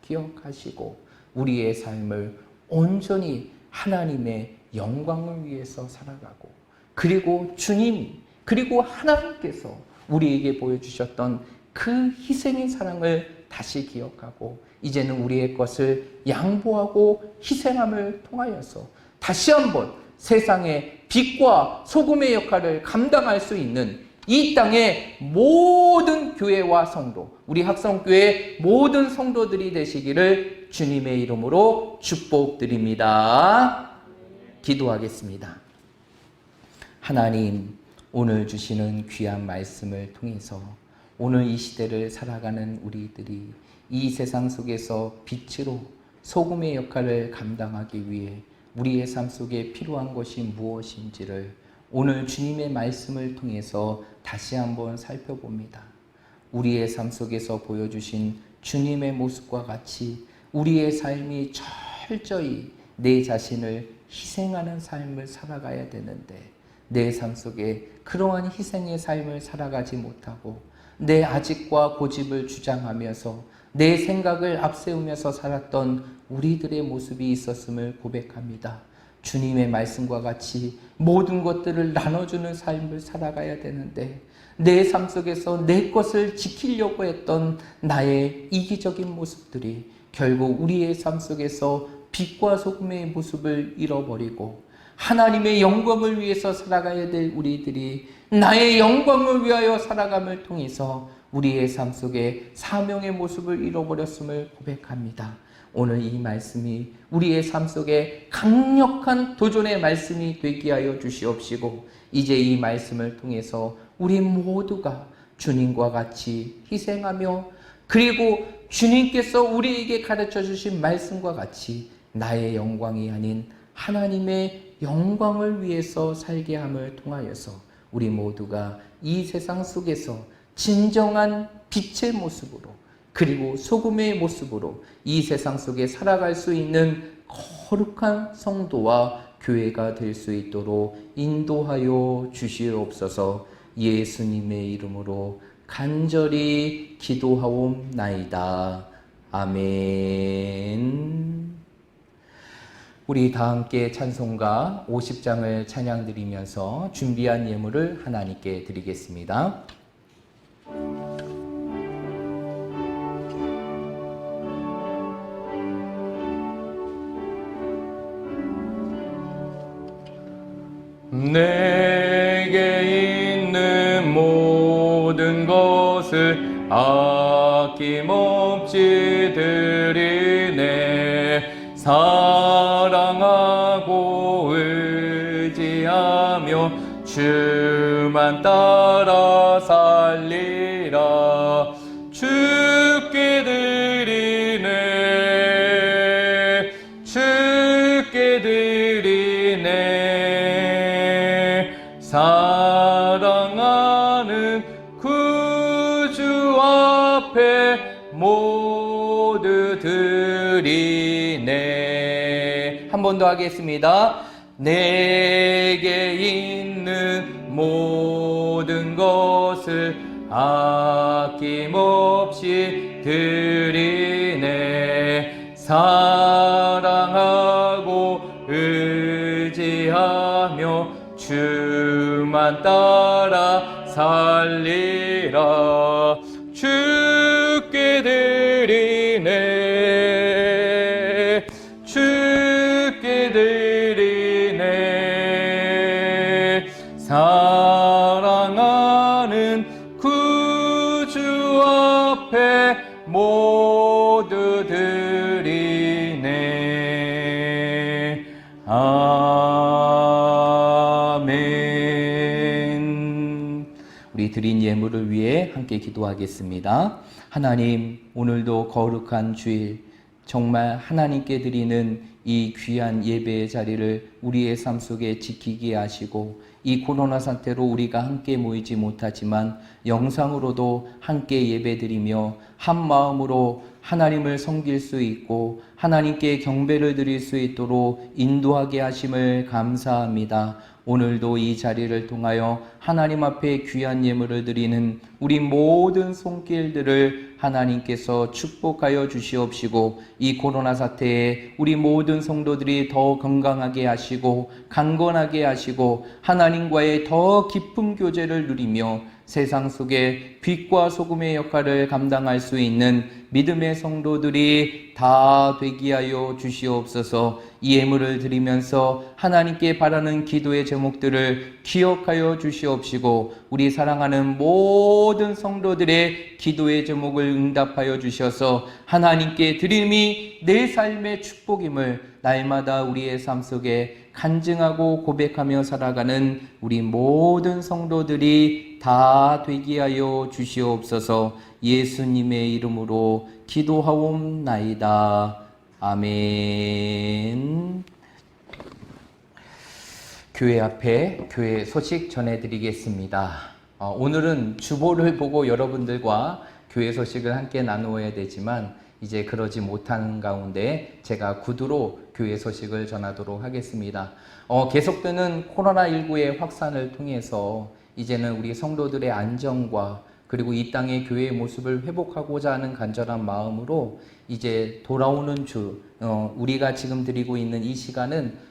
기억하시고 우리의 삶을 온전히 하나님의 영광을 위해서 살아가고, 그리고 주님이, 그리고 하나님께서 우리에게 보여주셨던 그 희생의 사랑을 다시 기억하고 이제는 우리의 것을 양보하고 희생함을 통하여서 다시 한번 세상의 빛과 소금의 역할을 감당할 수 있는 이 땅의 모든 교회와 성도, 우리 학성교회 모든 성도들이 되시기를 주님의 이름으로 축복드립니다. 기도하겠습니다. 하나님, 오늘 주시는 귀한 말씀을 통해서 오늘 이 시대를 살아가는 우리들이 이 세상 속에서 빛으로 소금의 역할을 감당하기 위해 우리의 삶 속에 필요한 것이 무엇인지를 오늘 주님의 말씀을 통해서 다시 한번 살펴봅니다. 우리의 삶 속에서 보여주신 주님의 모습과 같이 우리의 삶이 철저히 내 자신을 희생하는 삶을 살아가야 되는데, 내 삶 속에 그러한 희생의 삶을 살아가지 못하고 내 아집과 고집을 주장하면서 내 생각을 앞세우면서 살았던 우리들의 모습이 있었음을 고백합니다. 주님의 말씀과 같이 모든 것들을 나눠주는 삶을 살아가야 되는데, 내 삶 속에서 내 것을 지키려고 했던 나의 이기적인 모습들이 결국 우리의 삶 속에서 빛과 소금의 모습을 잃어버리고, 하나님의 영광을 위해서 살아가야 될 우리들이 나의 영광을 위하여 살아감을 통해서 우리의 삶 속에 사명의 모습을 잃어버렸음을 고백합니다. 오늘 이 말씀이 우리의 삶 속에 강력한 도전의 말씀이 되게 하여 주시옵시고, 이제 이 말씀을 통해서 우리 모두가 주님과 같이 희생하며, 그리고 주님께서 우리에게 가르쳐 주신 말씀과 같이 나의 영광이 아닌 하나님의 영광을 위해서 살게 함을 통하여서 우리 모두가 이 세상 속에서 진정한 빛의 모습으로, 그리고 소금의 모습으로 이 세상 속에 살아갈 수 있는 거룩한 성도와 교회가 될 수 있도록 인도하여 주시옵소서. 예수님의 이름으로 간절히 기도하옵나이다. 아멘. 우리 다 함께 찬송가 50장을 찬양드리면서 준비한 예물을 하나님께 드리겠습니다. 내게 있는 모든 것을 아낌없이 드리네. 사랑하고 의지하며 주만 따라 살리라. 주께 드리네, 주께 드리네. 사랑하는 구주 앞에 모두 드리네. 한 번 더 하겠습니다. 내게 있는 모든 것을 아낌없이 드리네. 사랑하고 의지하며 주만 따라 살리라. 주께 드리네, 주께 드리네. 사랑하는 구주 앞에 모두 드리네. 아멘. 우리 드린 예물을 위해 함께 기도하겠습니다. 하나님, 오늘도 거룩한 주일, 정말 하나님께 드리는 이 귀한 예배의 자리를 우리의 삶 속에 지키게 하시고, 이 코로나 사태로 우리가 함께 모이지 못하지만 영상으로도 함께 예배드리며 한 마음으로 하나님을 섬길 수 있고 하나님께 경배를 드릴 수 있도록 인도하게 하심을 감사합니다. 오늘도 이 자리를 통하여 하나님 앞에 귀한 예물을 드리는 우리 모든 손길들을 하나님께서 축복하여 주시옵시고, 이 코로나 사태에 우리 모든 성도들이 더 건강하게 하시고 강건하게 하시고 하나님과의 더 깊은 교제를 누리며 세상 속에 빛과 소금의 역할을 감당할 수 있는 믿음의 성도들이 다 되게 하여 주시옵소서. 이 예물을 드리면서 하나님께 바라는 기도의 제목들을 기억하여 주시옵시고, 우리 사랑하는 모든 성도들의 기도의 제목을 응답하여 주셔서 하나님께 드림이 내 삶의 축복임을 날마다 우리의 삶 속에 간증하고 고백하며 살아가는 우리 모든 성도들이 다 되게 하여 주시옵소서. 예수님의 이름으로 기도하옵나이다. 아멘. 교회 앞에 교회 소식 전해드리겠습니다. 오늘은 주보를 보고 여러분들과 교회 소식을 함께 나누어야 되지만 이제 그러지 못하는 가운데 제가 구두로 교회 소식을 전하도록 하겠습니다. 계속되는 코로나19의 확산을 통해서 이제는 우리 성도들의 안전과 그리고 이 땅의 교회의 모습을 회복하고자 하는 간절한 마음으로 이제 돌아오는 주, 우리가 지금 드리고 있는 이 시간은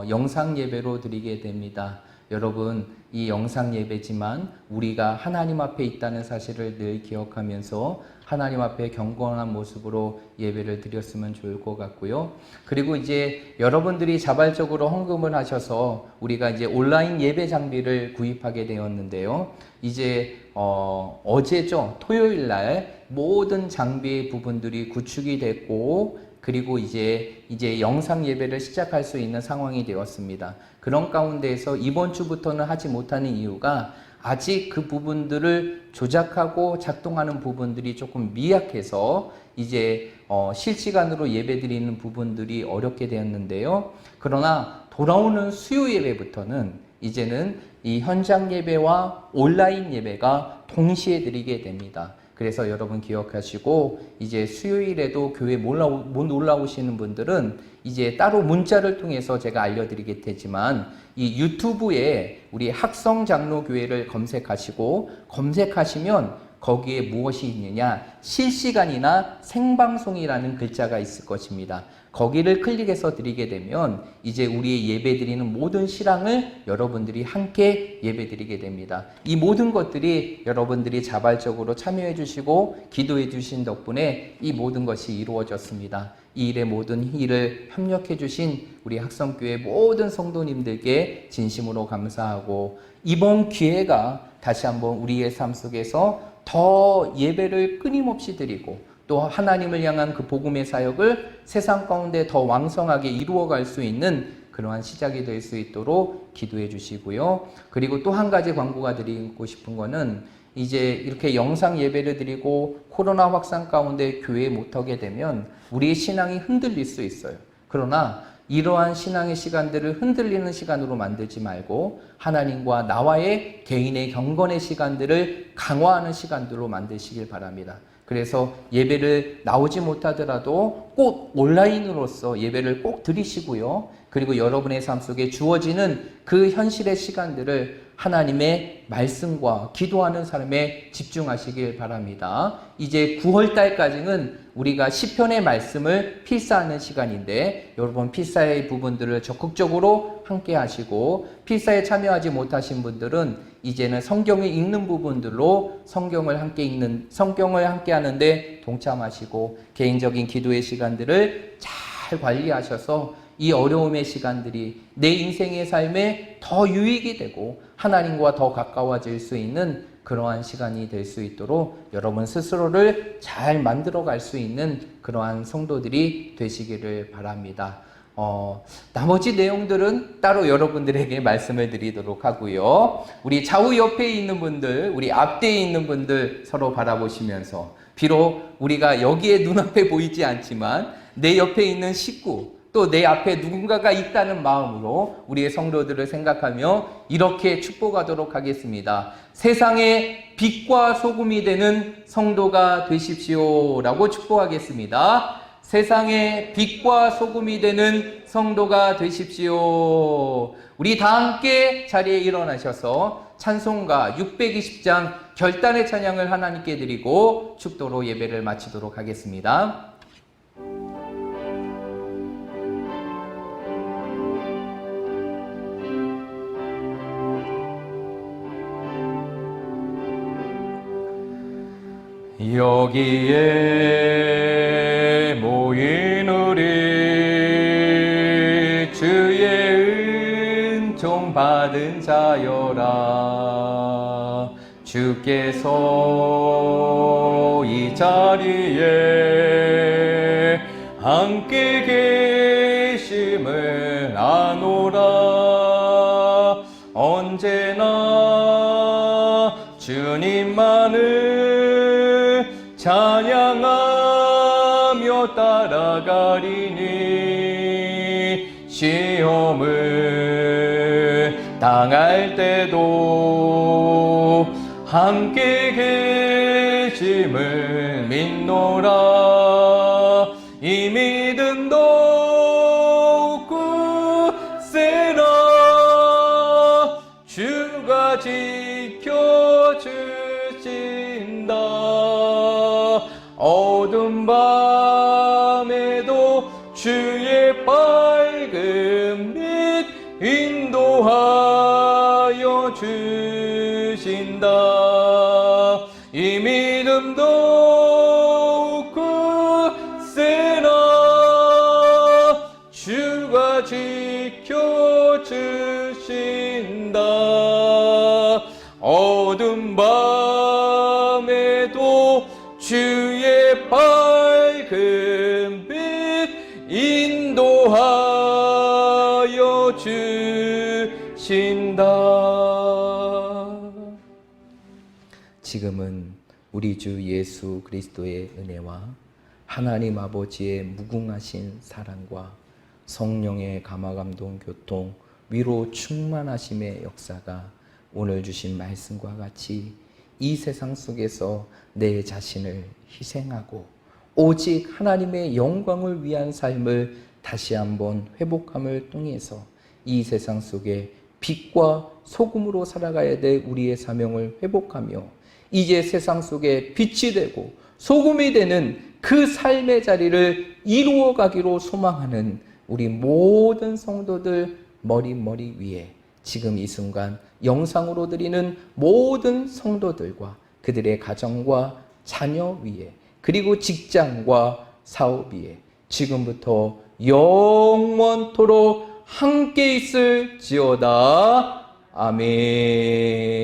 영상 예배로 드리게 됩니다. 여러분, 이 영상 예배지만 우리가 하나님 앞에 있다는 사실을 늘 기억하면서 하나님 앞에 경건한 모습으로 예배를 드렸으면 좋을 것 같고요. 그리고 이제 여러분들이 자발적으로 헌금을 하셔서 우리가 이제 온라인 예배 장비를 구입하게 되었는데요. 이제 어제죠, 토요일 날 모든 장비 부분들이 구축이 됐고 그리고 이제 영상 예배를 시작할 수 있는 상황이 되었습니다. 그런 가운데에서 이번 주부터는 하지 못하는 이유가 아직 그 부분들을 조작하고 작동하는 부분들이 조금 미약해서 이제 실시간으로 예배 드리는 부분들이 어렵게 되었는데요. 그러나 돌아오는 수요 예배부터는 이제는 이 현장 예배와 온라인 예배가 동시에 드리게 됩니다. 그래서 여러분 기억하시고 이제 수요일에도 교회 못 올라오시는 분들은 이제 따로 문자를 통해서 제가 알려드리게 되지만 이 유튜브에 우리 학성장로교회를 검색하시면 거기에 무엇이 있느냐, 실시간이나 생방송이라는 글자가 있을 것입니다. 거기를 클릭해서 드리게 되면 이제 우리의 예배 드리는 모든 실황을 여러분들이 함께 예배 드리게 됩니다. 이 모든 것들이 여러분들이 자발적으로 참여해 주시고 기도해 주신 덕분에 이 모든 것이 이루어졌습니다. 이 일의 모든 일을 협력해 주신 우리 학성교회 모든 성도님들께 진심으로 감사하고 이번 기회가 다시 한번 우리의 삶 속에서 더 예배를 끊임없이 드리고 또 하나님을 향한 그 복음의 사역을 세상 가운데 더 왕성하게 이루어갈 수 있는 그러한 시작이 될 수 있도록 기도해 주시고요. 그리고 또 한 가지 광고가 드리고 싶은 거는 이제 이렇게 영상 예배를 드리고 코로나 확산 가운데 교회에 못하게 되면 우리의 신앙이 흔들릴 수 있어요. 그러나 이러한 신앙의 시간들을 흔들리는 시간으로 만들지 말고 하나님과 나와의 개인의 경건의 시간들을 강화하는 시간들로 만드시길 바랍니다. 그래서 예배를 나오지 못하더라도 꼭 온라인으로서 예배를 꼭 드리시고요. 그리고 여러분의 삶 속에 주어지는 그 현실의 시간들을 하나님의 말씀과 기도하는 삶에 집중하시길 바랍니다. 이제 9월 달까지는 우리가 시편의 말씀을 필사하는 시간인데 여러분 필사의 부분들을 적극적으로 함께 하시고 필사에 참여하지 못하신 분들은 이제는 성경을 읽는 부분들로 성경을 함께 하는데 동참하시고 개인적인 기도의 시간들을 잘 관리하셔서 이 어려움의 시간들이 내 인생의 삶에 더 유익이 되고 하나님과 더 가까워질 수 있는 그러한 시간이 될 수 있도록 여러분 스스로를 잘 만들어 갈 수 있는 그러한 성도들이 되시기를 바랍니다. 나머지 내용들은 따로 여러분들에게 말씀을 드리도록 하고요. 우리 좌우 옆에 있는 분들, 우리 앞뒤에 있는 분들 서로 바라보시면서 비록 우리가 여기에 눈앞에 보이지 않지만 내 옆에 있는 식구 또 내 앞에 누군가가 있다는 마음으로 우리의 성도들을 생각하며 이렇게 축복하도록 하겠습니다. 세상의 빛과 소금이 되는 성도가 되십시오 라고 축복하겠습니다. 세상의 빛과 소금이 되는 성도가 되십시오. 우리 다 함께 자리에 일어나셔서 찬송가 620장 결단의 찬양을 하나님께 드리고 축도로 예배를 마치도록 하겠습니다. 여기에 모인 우리 주의 은총 받은 자여라. 주께서 이 자리에 함께 계심을 아노라. 언제나 주님만을 찬양하며 따라가리니 시험을 당할 때도 함께 계심을 믿노라. 이 믿음 더욱 굳세라. 주가 지켜주신다. 어두운 밤에도 주의 밝은 빛 인도하여 주신다. 이 믿음 더욱 굳세라. 주가 지켜주신다. 어두운 밤에도 주의 밝은 빛 인도하여 주신다. 지금은 우리 주 예수 그리스도의 은혜와 하나님 아버지의 무궁하신 사랑과 성령의 감화감동 교통 위로 충만하심의 역사가 오늘 주신 말씀과 같이 이 세상 속에서 내 자신을 희생하고 오직 하나님의 영광을 위한 삶을 다시 한번 회복함을 통해서 이 세상 속에 빛과 소금으로 살아가야 될 우리의 사명을 회복하며 이제 세상 속에 빛이 되고 소금이 되는 그 삶의 자리를 이루어 가기로 소망하는 우리 모든 성도들 머리 위에 지금 이 순간 영상으로 드리는 모든 성도들과 그들의 가정과 자녀 위에 그리고 직장과 사업 위에 지금부터 영원토록 함께 있을지어다. 아멘.